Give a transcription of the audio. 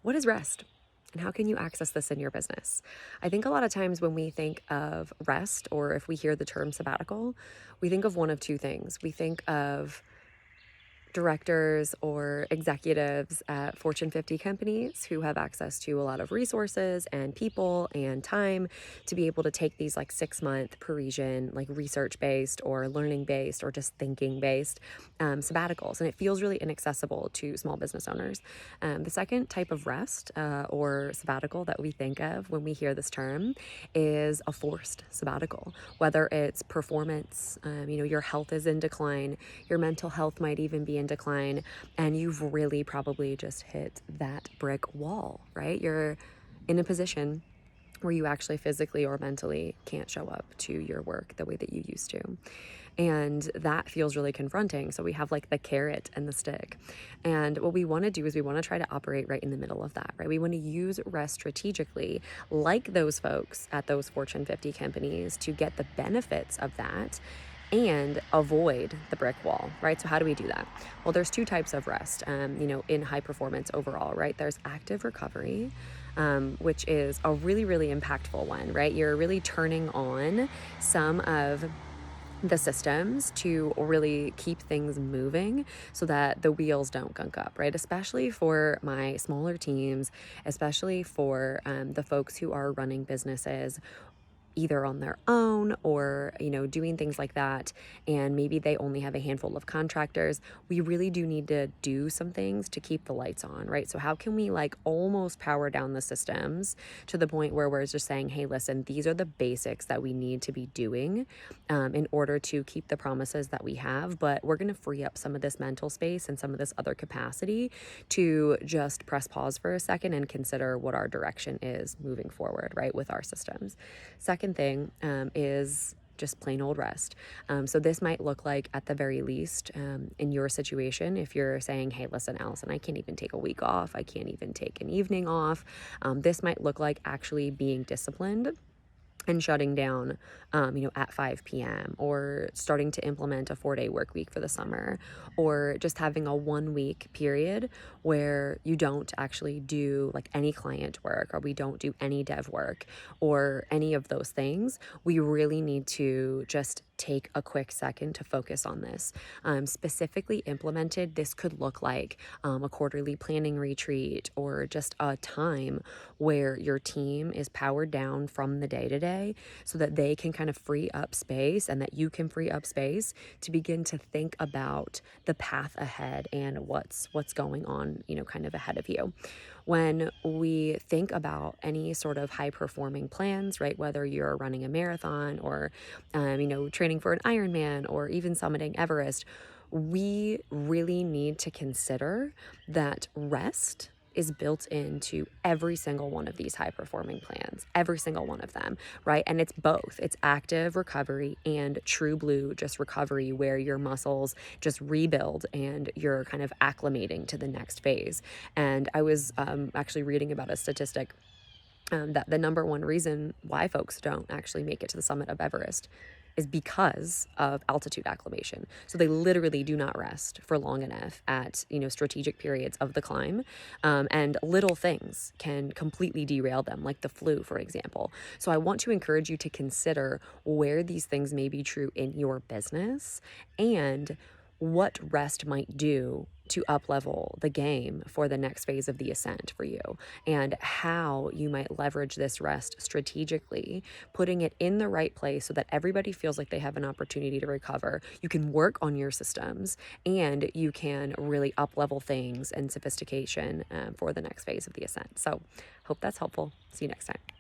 what is rest? And how can you access this in your business? I think a lot of times when we think of rest, or if we hear the term sabbatical, we think of one of two things. We think of directors or executives at Fortune 50 companies who have access to a lot of resources and people and time to be able to take these like 6 month Parisian, like research based or learning based or just thinking based sabbaticals. And it feels really inaccessible to small business owners. The second type of rest or sabbatical that we think of when we hear this term is a forced sabbatical, whether it's performance, your health is in decline, your mental health might even be in decline, and you've really probably just hit that brick wall, right? You're in a position where you actually physically or mentally can't show up to your work the way that you used to. And that feels really confronting. So we have like the carrot and the stick. And what we want to do is we want to try to operate right in the middle of that, right? We want to use rest strategically, like those folks at those Fortune 50 companies, to get the benefits of that and avoid the brick wall, right? So how do we do that? Well, there's two types of rest, in high performance overall, right? There's active recovery, which is a really, really impactful one, right? You're really turning on some of the systems to really keep things moving so that the wheels don't gunk up, right? Especially for my smaller teams, especially for the folks who are running businesses either on their own or, doing things like that. And maybe they only have a handful of contractors. We really do need to do some things to keep the lights on, right? So how can we like almost power down the systems to the point where we're just saying, hey, listen, these are the basics that we need to be doing in order to keep the promises that we have. But we're going to free up some of this mental space and some of this other capacity to just press pause for a second and consider what our direction is moving forward, right, with our systems. Second thing is just plain old rest. So this might look like, at the very least, in your situation, if you're saying, hey, listen, Allison, I can't even take a week off, I can't even take an evening off. This might look like actually being disciplined and shutting down, at 5 p.m. or starting to implement a 4-day work week for the summer, or just having a 1 week period where you don't actually do like any client work, or we don't do any dev work or any of those things. We really need to just take a quick second to focus on this. Specifically implemented, this could look like a quarterly planning retreat, or just a time where your team is powered down from the day to day so that they can kind of free up space, and that you can free up space to begin to think about the path ahead and what's going on, kind of ahead of you. When we think about any sort of high performing plans, right, whether you're running a marathon or, training for an Ironman or even summiting Everest, we really need to consider that rest is built into every single one of these high performing plans, every single one of them, right? And it's both. It's active recovery and true blue just recovery, where your muscles just rebuild and you're kind of acclimating to the next phase. And I was actually reading about a statistic that the number one reason why folks don't actually make it to the summit of Everest is because of altitude acclimation. So they literally do not rest for long enough at, strategic periods of the climb. And little things can completely derail them, like the flu, for example. So I want to encourage you to consider where these things may be true in your business, and what rest might do to up-level the game for the next phase of the ascent for you, and how you might leverage this rest strategically, putting it in the right place so that everybody feels like they have an opportunity to recover. You can work on your systems, and you can really up-level things and sophistication for the next phase of the ascent. So hope that's helpful. See you next time.